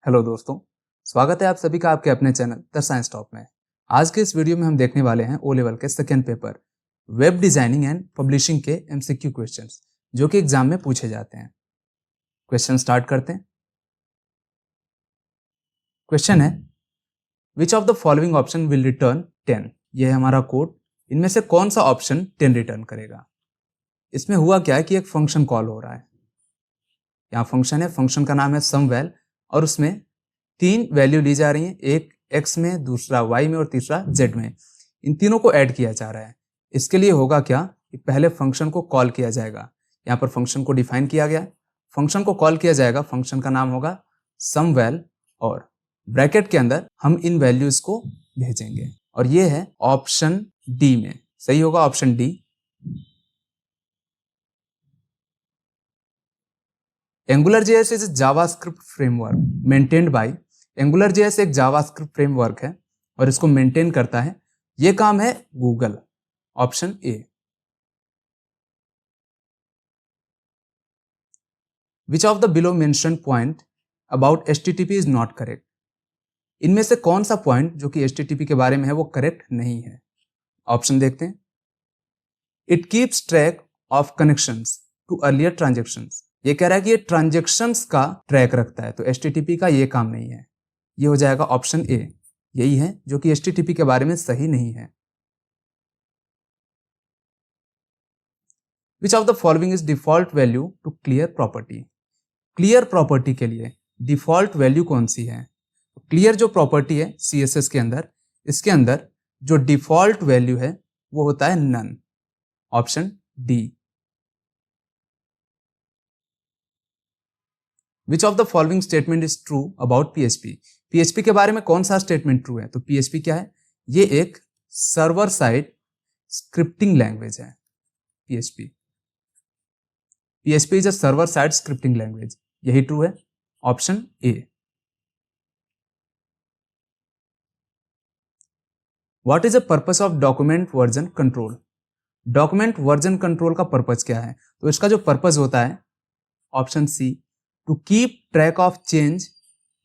Hello दोस्तों, स्वागत है आप सभी का आपके अपने चैनल द साइंस टॉप में। आज के इस वीडियो में हम देखने वाले हैं ओ लेवल के second paper web designing and publishing के एमसीक्यू क्वेश्चंस जो कि एग्जाम में पूछे जाते हैं। क्वेश्चन स्टार्ट करते हैं। क्वेश्चन है, which of the following option will return 10? यह है हमारा कोड। इनमें से कौन सा ऑप्शन 10 रिटर्न करेगा? इसमें हुआ क्या है कि एक फंक्शन कॉल हो रहा है। यहाँ फंक्शन है, फंक्शन का नाम है समवेल और उसमें 3 वैल्यू ली जा रही हैं, एक x में, दूसरा y में और तीसरा z में। इन तीनों को ऐड किया जा रहा है। इसके लिए होगा क्या कि पहले फंक्शन को कॉल किया जाएगा। यहाँ पर फंक्शन को डिफाइन किया गया, फंक्शन को कॉल किया जाएगा, फंक्शन का नाम होगा समवेल और ब्रैकेट के अंदर हम इन वैल्यूज को भेजेंगे और ये है ऑप्शन डी में। सही होगा option D. AngularJS is a JavaScript framework maintained by AngularJS एक JavaScript फ्रेमवर्क है और इसको मेंटेन करता है, ये काम है Google. Option A. Which of the below mentioned point about HTTP is not correct? इनमें से कौन सा पॉइंट जो कि HTTP के बारे में है वो करेक्ट नहीं है? ऑप्शन देखते हैं। It keeps track of connections to earlier transactions. ये कह रहा है कि ये ट्रांजेक्शन्स का ट्रैक रखता है, तो HTTP का ये काम नहीं है। ये हो जाएगा ऑप्शन ए, यही है जो कि HTTP के बारे में सही नहीं है। Which of the following is default value to clear property? Clear property के लिए डिफॉल्ट वैल्यू कौन सी है? क्लियर जो प्रॉपर्टी है CSS के अंदर, इसके अंदर जो डिफॉल्ट वैल्यू है वो होता है none. Option D. Which of the following statement is true about PHP? PHP के बारे में कौन सा स्टेटमेंट ट्रू है? तो PHP क्या है? ये एक सर्वर साइड स्क्रिप्टिंग लैंग्वेज है। PHP is a server side scripting language, यही ट्रू है। Option A. What is the purpose of document version control? Document version control का पर्पस क्या है? तो इसका जो पर्पस होता है option C, to keep track of change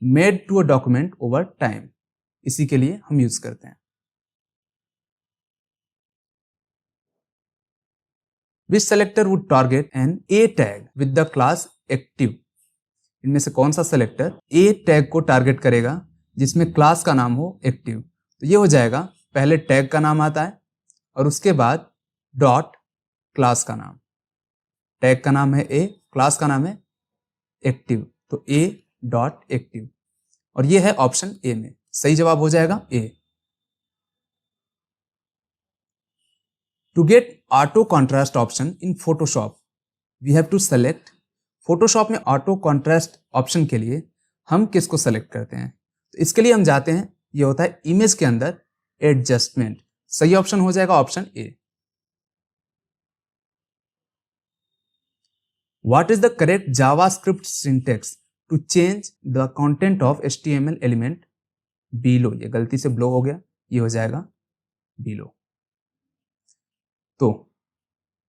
made to a document over time. इसी के लिए हम यूज करते हैं। Which selector would target an A tag with the class active? इनमें से कौन सा सेलेक्टर ए टैग को टारगेट करेगा जिसमें क्लास का नाम हो एक्टिव? तो ये हो जाएगा, पहले टैग का नाम आता है और उसके बाद डॉट क्लास का नाम। टैग का नाम है ए, क्लास का नाम है एक्टिव, तो ए डॉट एक्टिव और ये है ऑप्शन ए में। सही जवाब हो जाएगा A. To get auto contrast option in Photoshop we have to select. Photoshop में ऑटो कॉन्ट्रास्ट ऑप्शन के लिए हम किसको सेलेक्ट करते हैं? तो इसके लिए हम जाते हैं, ये होता है इमेज के अंदर एडजस्टमेंट। सही ऑप्शन हो जाएगा option A. What is the correct JavaScript syntax to change the content of HTML element below? ये गलती से below हो गया, ये हो जाएगा below। तो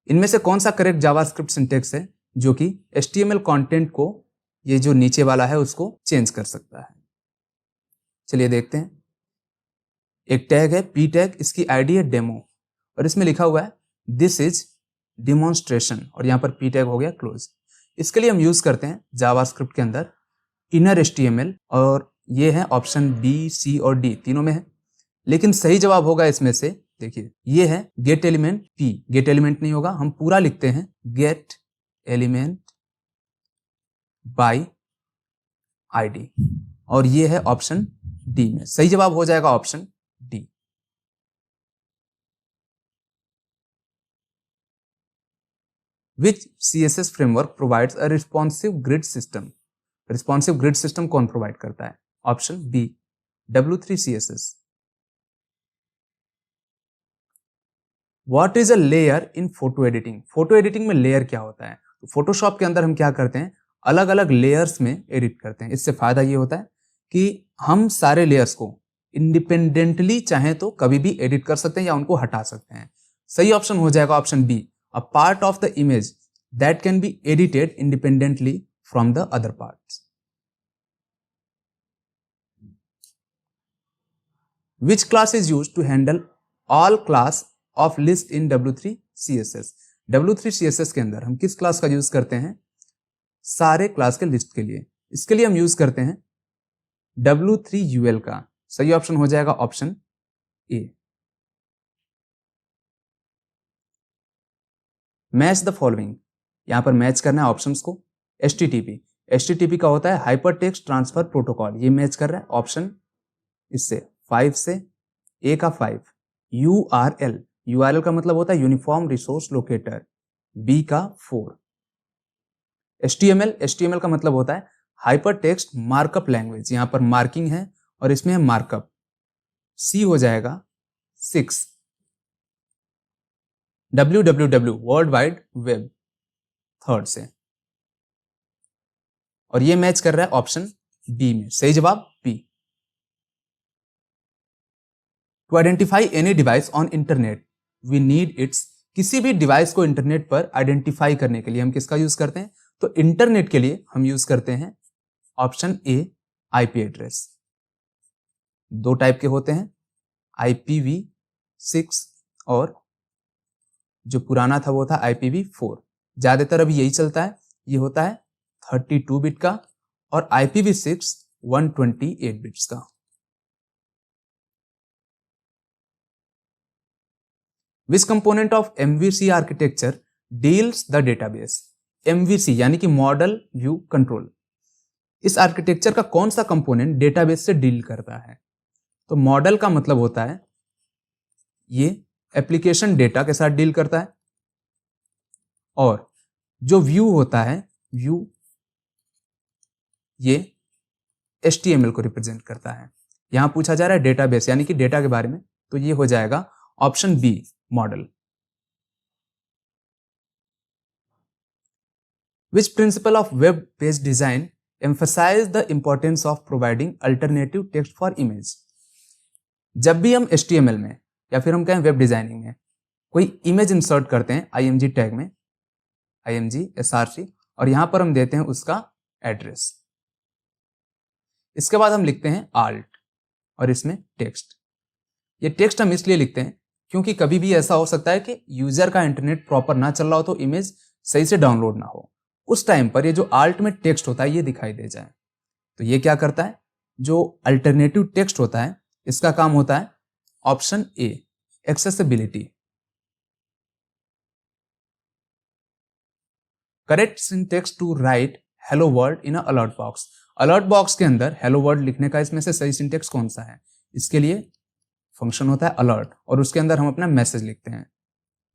इनमें से कौन सा करेक्ट JavaScript syntax है जो कि HTML कंटेंट को, ये जो नीचे वाला है, उसको चेंज कर सकता है? चलिए देखते हैं। एक टैग है p टैग, इसकी आईडी है डेमो और इसमें लिखा हुआ है दिस इज डिमॉन्स्ट्रेशन और यहाँ पर p टैग हो गया क्लोज। इसके लिए हम यूज करते हैं जावास्क्रिप्ट के अंदर इनर HTML और ये है ऑप्शन बी, सी और डी, तीनों में है। लेकिन सही जवाब होगा इसमें से, देखिए ये है gate element p। Gate element नहीं होगा, हम पूरा लिखते हैं गेट एलिमेंट बाय आईडी और ये है ऑप्शन डी में। सही जवाब हो जाएगा option D. Which CSS framework provides a responsive grid system? Responsive grid system कौन प्रोवाइड करता है? Option B, W3 CSS। What is a layer in photo editing? Photo editing में लेयर क्या होता है? तो फोटोशॉप के अंदर हम क्या करते हैं, अलग अलग लेयर्स में एडिट करते हैं। इससे फायदा ये होता है कि हम सारे लेयर्स को इंडिपेंडेंटली चाहे तो कभी भी एडिट कर सकते हैं या उनको हटा सकते हैं। सही ऑप्शन हो जाएगा option B, a part of the image that can be edited independently from the other parts। Which class is use to handle all class of list in W3 CSS। W3 CSS के अंदर हम किस class का use करते हैं? सारे class के list के लिए। इसके लिए हम यूज करते हैं W3 UL का। सही ऑप्शन हो जाएगा option A. Match the following, यहां पर मैच करना है ऑप्शंस को। HTTP का होता है हाइपर टेक्स्ट ट्रांसफर प्रोटोकॉल, ये मैच कर रहा है ऑप्शन इससे 5 से। ए का 5। URL का मतलब होता है यूनिफॉर्म रिसोर्स लोकेटर, बी का 4। HTML का मतलब होता है हाइपर टेक्स्ट मार्कअप लैंग्वेज, यहां पर मार्किंग है और इसमें है मार्कअप, सी हो जाएगा 6। www world wide web 3rd से, और ये मैच कर रहा है ऑप्शन बी में। सही जवाब B. To identify any device on internet we need its, किसी भी डिवाइस को इंटरनेट पर आइडेंटिफाई करने के लिए हम किसका यूज करते हैं? तो इंटरनेट के लिए हम यूज करते हैं option A, IP address. 2 type के होते हैं, IPv6 और जो पुराना था वो था IPv4। ज्यादातर अभी यही चलता है, ये होता है 32 बिट का, और IPv6 128 बिट्स का। Which component of MVC architecture deals the database? MVC यानी कि मॉडल व्यू कंट्रोल, इस आर्किटेक्चर का कौन सा कंपोनेंट डेटाबेस से डील करता है? तो मॉडल का मतलब होता है ये एप्लीकेशन डेटा के साथ डील करता है, और जो व्यू होता है, व्यू ये HTML को रिप्रेजेंट करता है। यहां पूछा जा रहा है डेटाबेस यानी कि डेटा के बारे में, तो ये हो जाएगा option B, model. Which principle of web page design emphasize the importance of providing alternative text for image? जब भी हम HTML में या फिर हम कहें वेब डिजाइनिंग में कोई इमेज इंसर्ट करते हैं IMG टैग में, IMG SRC, और यहां पर हम देते हैं उसका एड्रेस। इसके बाद हम लिखते हैं alt और इसमें टेक्स्ट। ये टेक्स्ट हम इसलिए लिखते हैं क्योंकि कभी भी ऐसा हो सकता है कि यूजर का इंटरनेट प्रॉपर ना चल रहा हो तो इमेज सही से डाउनलोड ना हो, उस टाइम पर ये जो alt में टेक्स्ट होता है ये दिखाई दे जाए। तो ये क्या करता है, जो अल्टरनेटिव टेक्स्ट होता है इसका काम होता है option A, accessibility. Correct syntax to write hello world in a alert box. Alert box के अंदर हेलो वर्ल्ड लिखने का इसमें से सही सिंटेक्स कौन सा है? इसके लिए फंक्शन होता है अलर्ट और उसके अंदर हम अपना मैसेज लिखते हैं।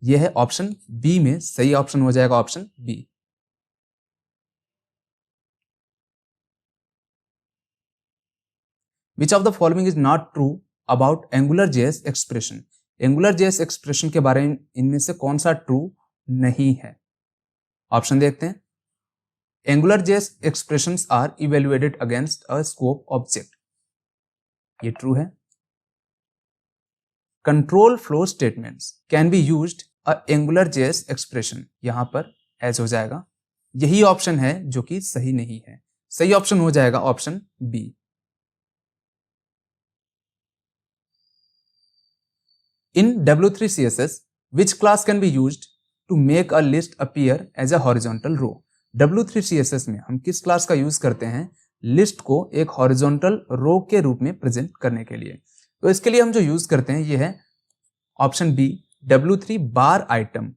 यह है ऑप्शन बी में, सही ऑप्शन हो जाएगा option B. Which of the following is not true about AngularJS expression? AngularJS expression के बारे में इनमें से कौन सा ट्रू नहीं है? ऑप्शन देखते हैं। AngularJS expressions are evaluated against a scope object, ये ट्रू है। Control flow statements can be used a AngularJS expression, यहां पर एज हो जाएगा। यही ऑप्शन है जो कि सही नहीं है। सही ऑप्शन हो जाएगा option B. In W3 CSS, which class can be used to make a list appear as a horizontal row? W3 CSS में हम किस क्लास का यूज करते हैं लिस्ट को एक हॉरिजॉन्टल रो के रूप में प्रेजेंट करने के लिए? तो इसके लिए हम जो यूज करते हैं ये है option B, W3 bar item.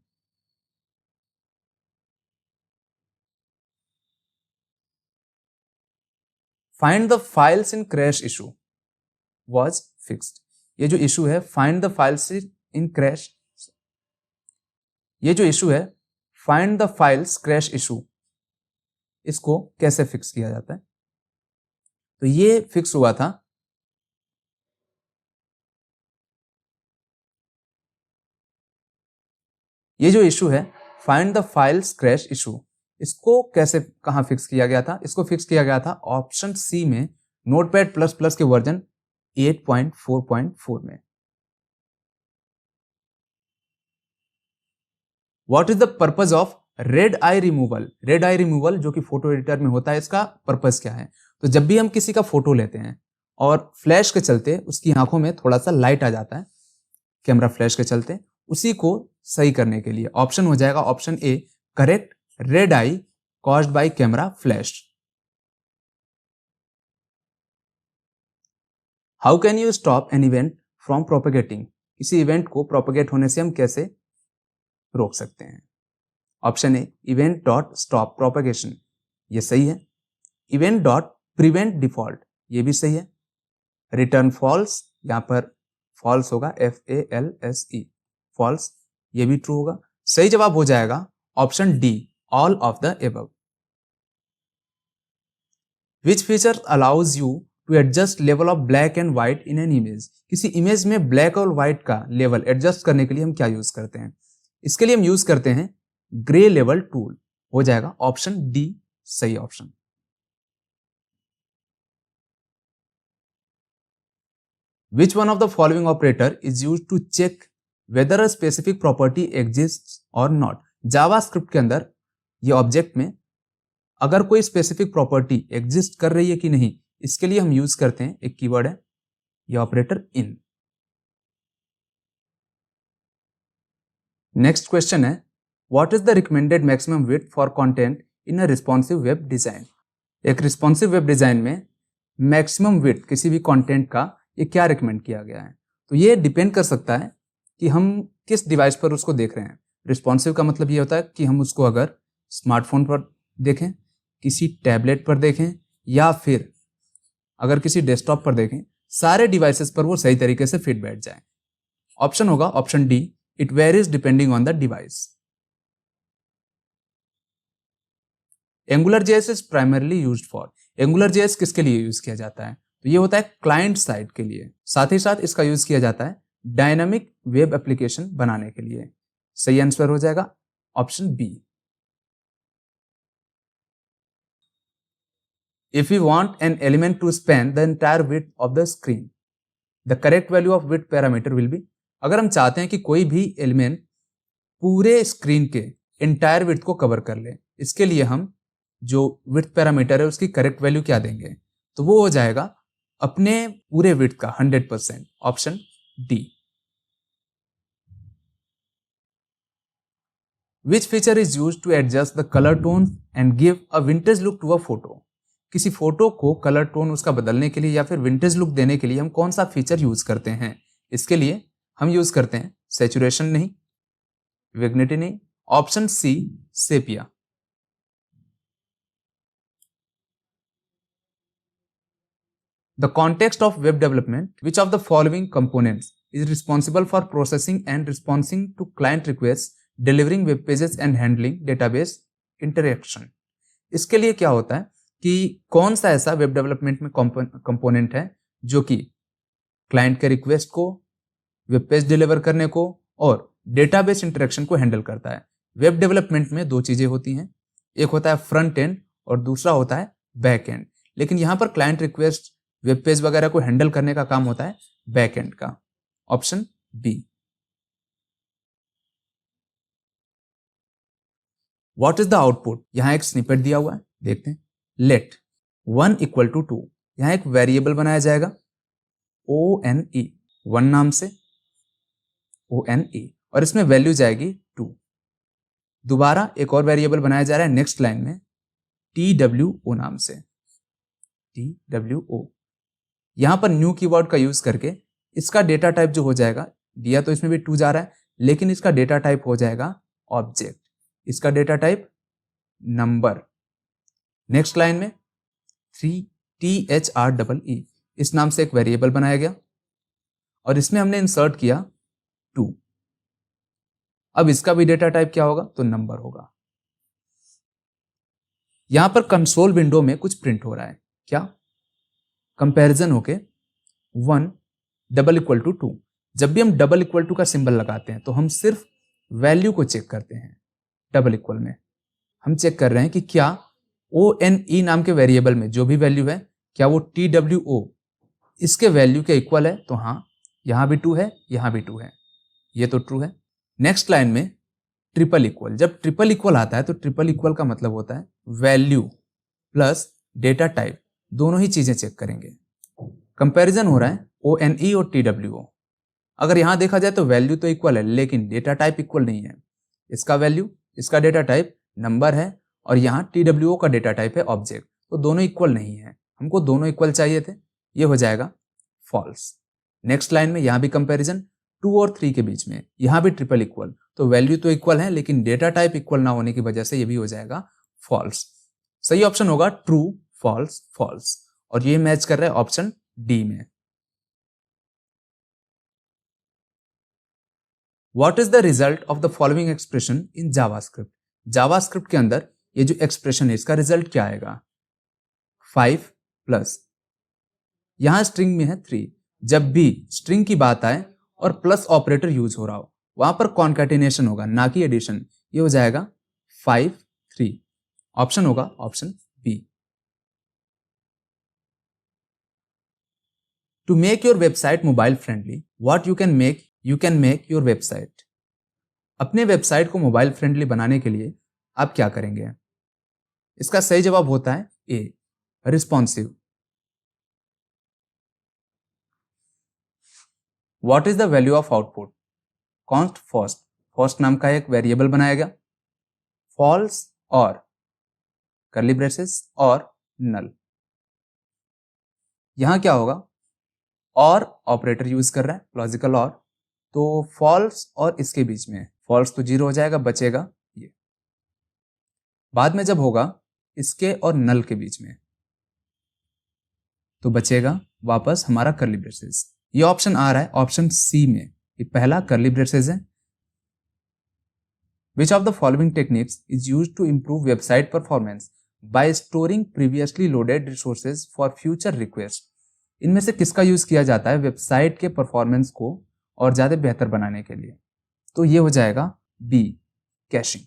Find the files in crash issue was fixed. ये जो इशू है find the files in crash, ये जो इशू है find the files crash issue, इसको कैसे फिक्स किया जाता है? तो ये फिक्स हुआ था ये जो इशू है find the files crash issue, इसको कैसे कहां फिक्स किया गया था? इसको फिक्स किया गया था ऑप्शन सी में, नोटपैड प्लस प्लस के वर्जन 8.4.4 में। What is the purpose of red I removal? Red I removal जो कि फोटो एडिटर में होता है, इसका पर्पज क्या है? तो जब भी हम किसी का फोटो लेते हैं और फ्लैश के चलते उसकी आंखों में थोड़ा सा लाइट आ जाता है कैमरा फ्लैश के चलते, उसी को सही करने के लिए ऑप्शन हो जाएगा option A, correct red I caused by camera flash. How can you stop an event from propagating, किसी इवेंट को प्रोपेगेट होने से हम कैसे रोक सकते हैं? Option A, event dot stop propagation, ये सही है। इवेंट डॉट प्रिवेंट डिफॉल्ट, ये भी सही है। रिटर्न फॉल्स, यहां पर फॉल्स होगा FALSE, फॉल्स, ये भी ट्रू होगा। सही जवाब हो जाएगा option D, all of the above. Which feature allows you to adjust level of black and white in an image, किसी इमेज में ब्लैक और व्हाइट का लेवल एडजस्ट करने के लिए हम क्या यूज करते हैं? इसके लिए हम यूज करते हैं ग्रे लेवल टूल, हो जाएगा ऑप्शन डी सही option. Which one of the following operator is used to check whether a specific property exists or not? JavaScript के अंदर ये ऑब्जेक्ट में अगर कोई स्पेसिफिक प्रॉपर्टी एग्जिस्ट कर रही है कि नहीं, इसके लिए हम यूज करते हैं एक कीवर्ड है ये ऑपरेटर इन। नेक्स्ट क्वेश्चन है what is the recommended maximum width for content in a responsive web design. एक रिस्पॉन्सिव वेब डिजाइन में मैक्सिमम विड्थ किसी भी कंटेंट का ये क्या रिकमेंड किया गया है? तो ये डिपेंड कर सकता है कि हम किस डिवाइस पर उसको देख रहे हैं। रिस्पॉन्सिव का मतलब ये होता है कि हम उसको अगर स्मार्टफोन पर देखें, किसी टैबलेट पर देखें, या फिर अगर किसी डेस्कटॉप पर देखें, सारे डिवाइसेस पर वो सही तरीके से फिट बैठ जाए। ऑप्शन होगा option D, it varies depending on the device. Angular JS is primarily used for, angular JS किसके लिए यूज किया जाता है? तो ये होता है क्लाइंट साइड के लिए, साथ ही साथ इसका यूज किया जाता है डायनामिक वेब एप्लीकेशन बनाने के लिए। सही आंसर हो जाएगा option B. If you want an element to span the entire width of the screen, the correct value of width parameter will be, अगर हम चाहते हैं कि कोई भी एलिमेंट पूरे स्क्रीन के एंटायर विड्थ को कवर कर ले, इसके लिए हम जो विड्थ पैरामीटर है उसकी करेक्ट वैल्यू क्या देंगे? तो वो हो जाएगा अपने पूरे विड्थ का 100%, option D. Which feature is used to adjust the colour tone and give a vintage look to a photo, किसी फोटो को कलर टोन उसका बदलने के लिए या फिर विंटेज लुक देने के लिए हम कौन सा फीचर यूज करते हैं? इसके लिए हम यूज करते हैं सैचुरेशन नहीं, विग्निटी नहीं, option C sepia. The context of web development, which of the following components is responsible for processing and responding to client requests, delivering web pages and handling database interaction? इसके लिए क्या होता है कि कौन सा ऐसा वेब डेवलपमेंट में कंपोनेंट है जो कि क्लाइंट के रिक्वेस्ट को, वेब पेज डिलीवर करने को और डेटाबेस इंटरेक्शन को हैंडल करता है। वेब डेवलपमेंट में दो चीजें होती हैं, एक होता है फ्रंट एंड और दूसरा होता है बैक एंड, लेकिन यहां पर क्लाइंट रिक्वेस्ट, वेब पेज वगैरह को हैंडल करने का काम होता है बैक एंड का, option B. What is the output, यहां एक स्निपेट दिया हुआ है, देखते हैं। लेट 1 = 2, यहां एक वेरिएबल बनाया जाएगा ONE, 1 नाम से ONE, और इसमें वैल्यू जाएगी 2। दोबारा एक और वेरिएबल बनाया जा रहा है नेक्स्ट लाइन में TWO नाम से, TWO। यहां पर न्यू कीवर्ड का यूज करके इसका डेटा टाइप जो हो जाएगा, दिया तो इसमें भी 2 जा रहा है, लेकिन इसका डेटा टाइप हो जाएगा ऑब्जेक्ट, इसका data type number. Next line में 3THREE, इस नाम से एक वेरिएबल बनाया गया और इसमें हमने इंसर्ट किया 2। अब इसका भी डेटा टाइप क्या होगा? तो नंबर होगा। यहां पर कंसोल विंडो में कुछ प्रिंट हो रहा है, क्या? कंपैरिजन होके 1 = 2। जब भी हम $= का सिंबल लगाते हैं तो हम सिर्फ वैल्यू को चेक करते हैं। डबल इक्वल में हम चेक कर रहे हैं कि क्या ONE नाम के वेरिएबल में जो भी वैल्यू है, क्या वो TWO इसके वैल्यू के इक्वल है? तो हाँ, यहां भी 2 है, यहां भी 2 है, ये तो ट्रू है। नेक्स्ट लाइन में ट्रिपल इक्वल, जब ट्रिपल इक्वल आता है तो ट्रिपल इक्वल का मतलब होता है वैल्यू प्लस डेटा टाइप, दोनों ही चीजें चेक करेंगे। कंपैरिजन हो रहा है ONE और TWO। अगर यहां देखा जाए तो वैल्यू तो इक्वल है लेकिन डेटा टाइप इक्वल नहीं है। इसका वैल्यू, इसका डेटा टाइप नंबर है और यहाँ TWO का डेटा टाइप है ऑब्जेक्ट, तो दोनों इक्वल नहीं है। हमको दोनों इक्वल चाहिए थे, ये हो जाएगा फॉल्स। नेक्स्ट लाइन में यहाँ भी कंपैरिजन 2 और 3 के बीच में, यहाँ भी ट्रिपल इक्वल, तो वैल्यू तो इक्वल है लेकिन डेटा टाइप इक्वल ना होने की वजह से ये भी हो जाएगा फॉल्स। सही ऑप्शन होगा ट्रू, फॉल्स, फॉल्स, और ये मैच कर रहा है ऑप्शन डी में। What is the result of the following expression in JavaScript? JavaScript के अंदर ये जो एक्सप्रेशन है इसका रिजल्ट क्या आएगा? 5 प्लस, यहां स्ट्रिंग में है 3। जब भी स्ट्रिंग की बात आए और प्लस ऑपरेटर यूज हो रहा हो वहां पर कॉन्कैटिनेशन होगा ना कि एडिशन। ये हो जाएगा 5 3। ऑप्शन होगा option B. To make your website mobile friendly, what you can make your website। अपने वेबसाइट को मोबाइल फ्रेंडली बनाने के लिए आप क्या करेंगे? इसका सही जवाब होता है ए, responsive. What is the value of output? Const first, first नाम का एक वेरिएबल बनाया गया, फॉल्स और कर्ली ब्रेसेस और नल। यहां क्या होगा? और ऑपरेटर यूज कर रहा है, लॉजिकल और, तो फॉल्स और इसके बीच में फॉल्स तो 0 हो जाएगा, बचेगा ये। बाद में जब होगा इसके और नल के बीच में तो बचेगा वापस हमारा कर्ली ब्रेसेस। ये ऑप्शन आ रहा है ऑप्शन सी में, ये पहला कर्ली ब्रेसेस है। Which of the following techniques is used to improve website performance by storing previously loaded resources for future requests? इनमें से किसका यूज किया जाता है वेबसाइट के परफॉर्मेंस को और ज्यादा बेहतर बनाने के लिए? तो ये हो जाएगा B, caching.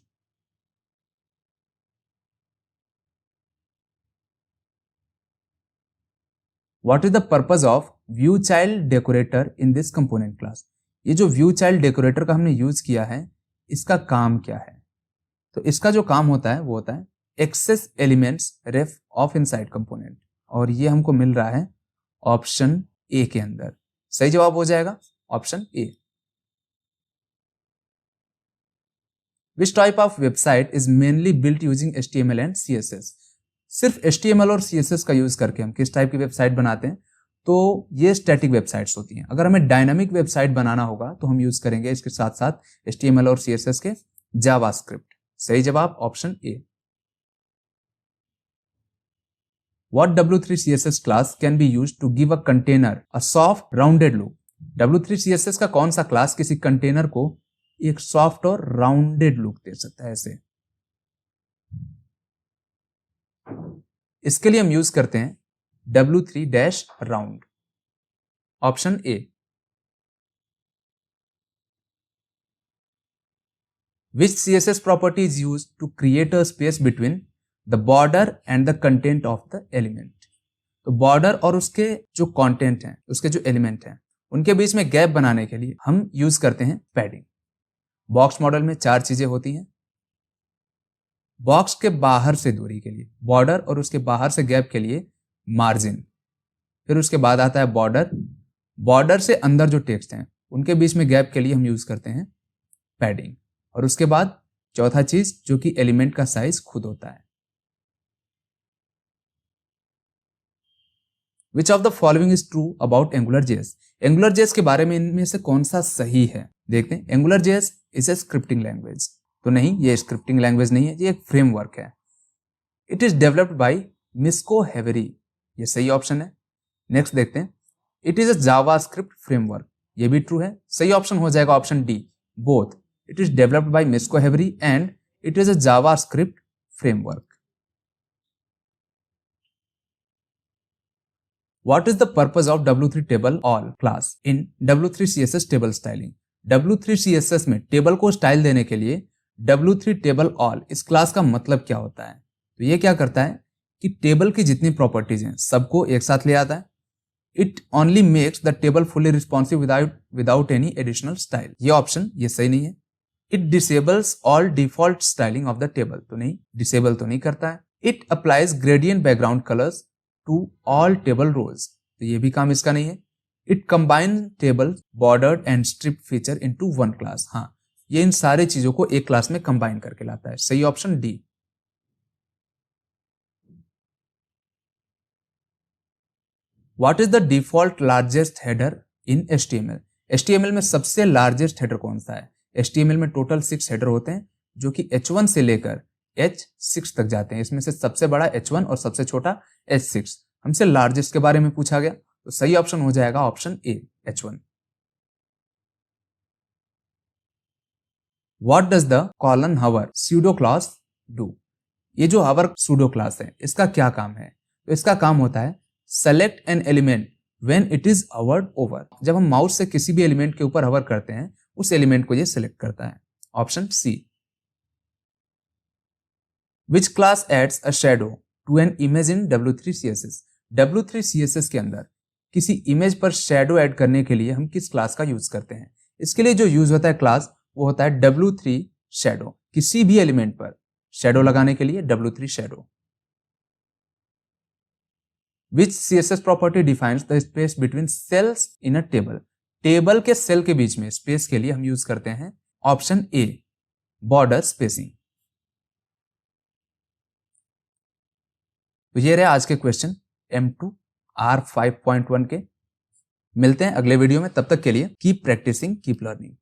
What is the purpose of view child decorator in this component class? ये जो view child decorator का हमने यूज किया है इसका काम क्या है? तो इसका जो काम होता है वो होता है access elements ref of inside component, और ये हमको मिल रहा है ऑप्शन ए के अंदर। सही जवाब हो जाएगा option A. Which type of website is mainly built using HTML and CSS? सिर्फ HTML और CSS का यूज करके हम किस टाइप की वेबसाइट बनाते हैं? तो ये स्टैटिक वेबसाइट्स होती हैं। अगर हमें डायनामिक वेबसाइट बनाना होगा तो हम यूज करेंगे इसके साथ साथ HTML और CSS के जावास्क्रिप्ट। सही जवाब option A. What W3 CSS class can be used to give a container a soft rounded look? W3 CSS का कौन सा क्लास किसी कंटेनर को एक सॉफ्ट और राउंडेड लुक दे सकता है? ऐसे इसके लिए हम यूज करते हैं W3-round, option A. Which CSS property is used to create a space between the border and the content of the element? तो बॉर्डर और उसके जो कंटेंट हैं, उसके जो एलिमेंट हैं, उनके बीच में गैप बनाने के लिए हम यूज करते हैं पैडिंग। बॉक्स मॉडल में 4 चीजें होती हैं। बॉक्स के बाहर से दूरी के लिए बॉर्डर और उसके बाहर से गैप के लिए मार्जिन, फिर उसके बाद आता है बॉर्डर, बॉर्डर से अंदर जो टेक्स्ट हैं उनके बीच में गैप के लिए हम यूज करते हैं पैडिंग, और उसके बाद चौथा चीज जो कि एलिमेंट का साइज खुद होता है। Which of the following is true about AngularJS? AngularJS के बारे में इनमें से कौन सा सही है? देखते हैं। AngularJS is a scripting language। तो नहीं, ये स्क्रिप्टिंग लैंग्वेज नहीं है, ये एक फ्रेमवर्क है। It is developed by Misko Hevery, ये सही ऑप्शन है। नेक्स्ट देखते हैं। It is a JavaScript framework, ये भी ट्रू है। सही ऑप्शन हो जाएगा option D, both. It is developed by Misko Hevery and it is a JavaScript framework. What is the purpose of W3 table all class in W3 CSS table styling? W3 CSS में table को style देने के लिए W3 table all इस class का मतलब क्या होता है? तो ये क्या करता है कि टेबल की जितनी प्रॉपर्टीज हैं सबको एक साथ ले आता है। It only makes the table fully responsive without any additional style. ये ऑप्शन ये सही नहीं है। It disables all default styling of the table, तो नहीं, डिसेबल तो नहीं करता है। It applies gradient background colours to all table rows, तो ये भी काम इसका नहीं है। It combine table, bordered and strip feature into one class. हाँ, ये इन सारी चीजों को एक क्लास में कंबाइन करके लाता है। सही option D. What is the default largest header in HTML? HTML में सबसे लार्जेस्ट हेडर कौन सा है? HTML में टोटल 6 हेडर होते हैं जो कि H1 से लेकर H6 तक जाते हैं। इसमें से सबसे बड़ा H1 और सबसे छोटा H6। हमसे लार्जेस्ट के बारे में पूछा गया, तो सही ऑप्शन हो जाएगा option A, H1। What does the colon hover pseudo class do? ये जो hover pseudo class है, इसका क्या काम है? तो इसका काम होता है select an element when it is hovered over। जब हम माउस से किसी भी एलिमेंट के ऊपर हवर करते हैं, उस एलिमेंट को ये सिलेक्ट करता है। Option C. Which class adds a shadow to an image in W3 CSS? W3 CSS के अंदर किसी इमेज पर शेडो ऐड करने के लिए हम किस क्लास का यूज करते हैं? इसके लिए जो यूज होता है क्लास, वो होता है W3 शेडो। किसी भी एलिमेंट पर शेडो लगाने के लिए W3 shadow. Which CSS property defines the space between cells in a table? Table के सेल के बीच में स्पेस के लिए हम यूज करते हैं ऑप्शन ए, बॉर्डर स्पेसिंग। तो ये रहे आज के क्वेश्चन M2 R 5.1 के। मिलते हैं अगले वीडियो में, तब तक के लिए कीप प्रैक्टिसिंग, कीप लर्निंग।